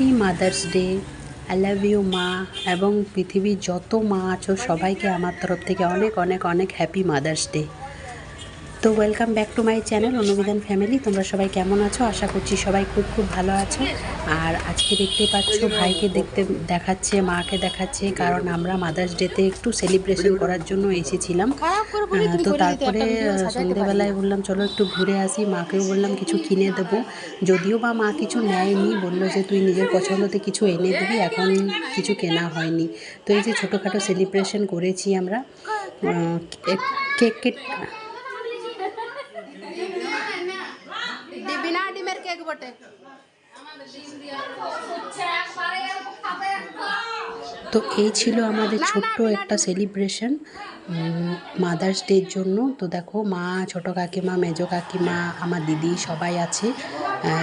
Happy mother's day. I love you মা, এবং পৃথিবীর যত মা আছো সবাইকে আমার তরফ থেকে অনেক অনেক অনেক হ্যাপি মাদার্স ডে। তো welcome back to my channel Anubidhan family. তোমরা সবাই কেমন আছো? আশা করছি সবাই খুব খুব ভালো আছো। আর আজকে দেখতে পাচ্ছ ভাইকে দেখাচ্ছে, মাকে দেখাচ্ছে, কারণ আমরা মাদার্স ডেতে একটু সেলিব্রেশন করার জন্য এসেছিলাম। তো তারপরে সন্ধেবেলায় বললাম চলো একটু ঘুরে আসি, মাকেও বললাম কিছু কিনে দেবো। যদিও বা মা কিছু নেয়নি, বললো যে তুই নিজের পছন্দতে কিছু এনে দিবি, এখন কিছু কেনা হয়নি। তো এই যে ছোটোখাটো সেলিব্রেশন করেছি আমরা। কেক কেক বিনা ডিমের কেক বটে। তো এই ছিল আমাদের ছোট্ট একটা সেলিব্রেশন মাদার্স ডের জন্য। তো দেখো মা, ছোটো কাকিমা, মেজো কাকিমা, আমার দিদি সবাই আছে।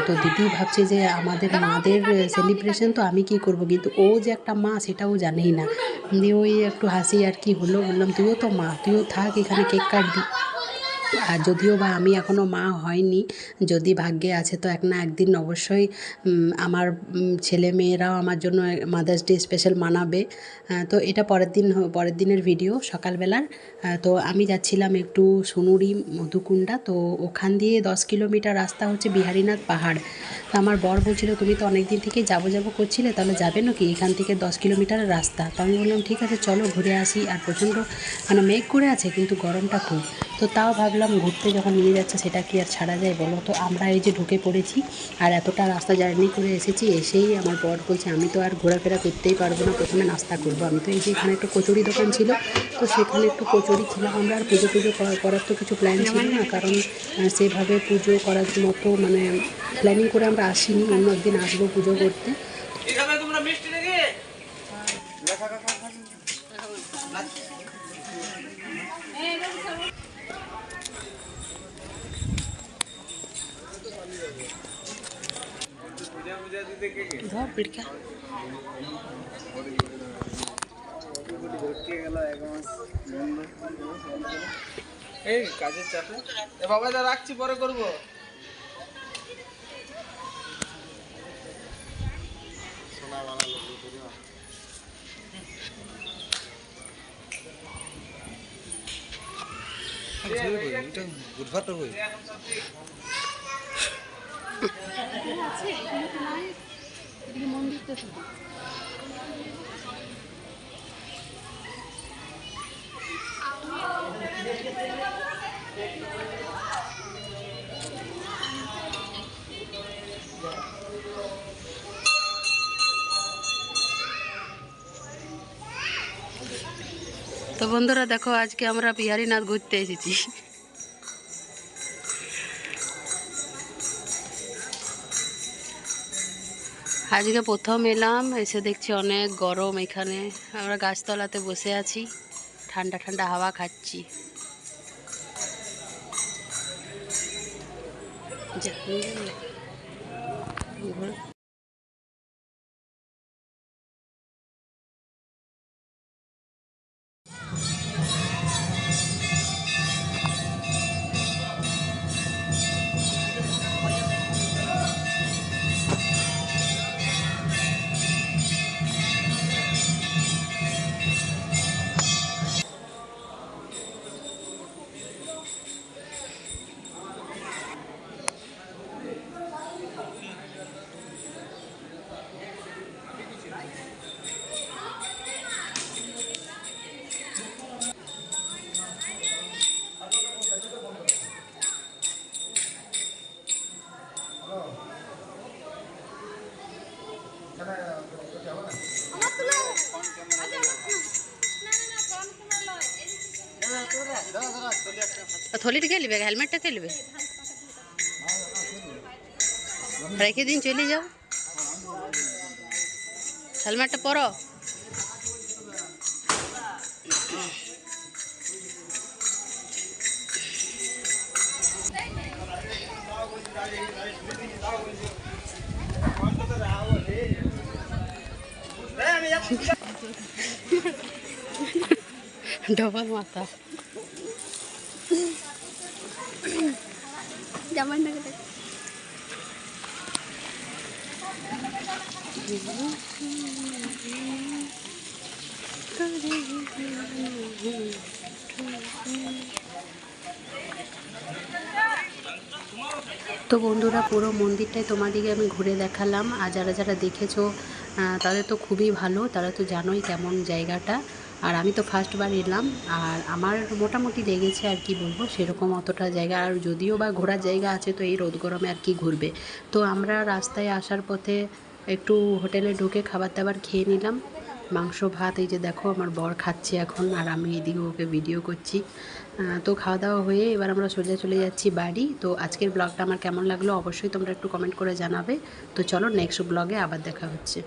তো দিদি ভাবছে যে আমাদের মাদের সেলিব্রেশন, তো আমি কি করব, কিন্তু ও যে একটা মা সেটাও জানেই না। দিয়ে ওই একটু হাসি আর কি হলো, বললাম তুইও তো মা, তুইও থাক এখানে, কেক কাটবি। আর যদিও বা আমি এখনও মা হয়নি, যদি ভাগ্যে আছে তো এক না একদিন অবশ্যই আমার ছেলে মেয়েরাও আমার জন্য মাদার্স ডে স্পেশাল মানাবে। তো এটা পরের দিনের ভিডিও সকালবেলার। তো আমি যাচ্ছিলাম একটু সোনুরি মধুকুণ্ডা, তো ওখান দিয়ে 10 কিলোমিটার রাস্তা হচ্ছে বিহারীনাথ পাহাড়। তো আমার বর বলছিল তুমি তো অনেক দিন থেকে যাবো করছিলে, তাহলে যাবে নাকি, এখান থেকে 10 কিলোমিটারের রাস্তা। তো আমি বললাম ঠিক আছে চলো ঘুরে আসি। আর প্রচণ্ড মেঘ করে আছে, কিন্তু গরমটা খুব। তো তাও ভাবলাম ঘুরতে যখন নিয়ে যাচ্ছে সেটা কি আর ছাড়া যায় বলো। তো আমরা এই যে ঢুকে পড়েছি, আর এতটা রাস্তা জার্নি করে এসেছি। এসেই আমার বর বলছে আমি তো আর ঘোরাফেরা করতেই পারবো না, প্রথমে নাস্তা করবো। আমি তো এই যে এখানে একটা কচুরি দোকান ছিল, তো সেখানে একটু কচুরি খেলাম আমরা। আর পুজো করার তো কিছু প্ল্যান ছিল না, কারণ সেভাবে পুজো করার মতো প্ল্যানিং করে আমরা আসিনি, অন্য একদিন আসবো পুজো করতে। এই কাজের চাপে বাবা যা রাখছি, পরে করবো। বুধবার বই তো বন্ধুরা দেখো, আজকে আমরা বিহারীনাথ ঘুরতে এসেছি। আজকে প্রথম এলাম, এসে দেখছি অনেক গরম। এখানে আমরা গাছতলাতে বসে আছি, ঠান্ডা ঠান্ডা হাওয়া খাচ্ছি। থলিটা কে নেবে, হেলমেটটা কে নেবে, রেখে দিন চলে যাও, হেলমেটটা পরো। ডবল মাথা তো বন্ধুরা, পুরো মন্দিরটাই তোমাদেরকে আমি ঘুরে দেখালাম। আর যারা যারা দেখেছো তাদের তো খুবই ভালো, তারা তো জানোই কেমন জায়গাটা। আর আমি তো ফার্স্টবার এলাম, আর আমার মোটামুটি লেগেছে, আর কি বলবো, সেরকম অতটা জায়গা, আর যদিও বা ঘোরার জায়গা আছে তো এই রোদ গরমে আর কি ঘুরবে। তো আমরা রাস্তায় আসার পথে একটু হোটেলে ঢুকে খাবার দাবার খেয়ে নিলাম, মাংস ভাত। এই যে দেখো আমার বর খাচ্ছে এখন, আর আমি এদিকে ওকে ভিডিও করছি। তো খাওয়া দাওয়া হয়ে এবার আমরা সোজা চলে যাচ্ছি বাড়ি। তো আজকের ব্লগটা আমার কেমন লাগলো অবশ্যই তোমরা একটু কমেন্ট করে জানাবে। তো চলো নেক্সট ব্লগে আবার দেখা হচ্ছে।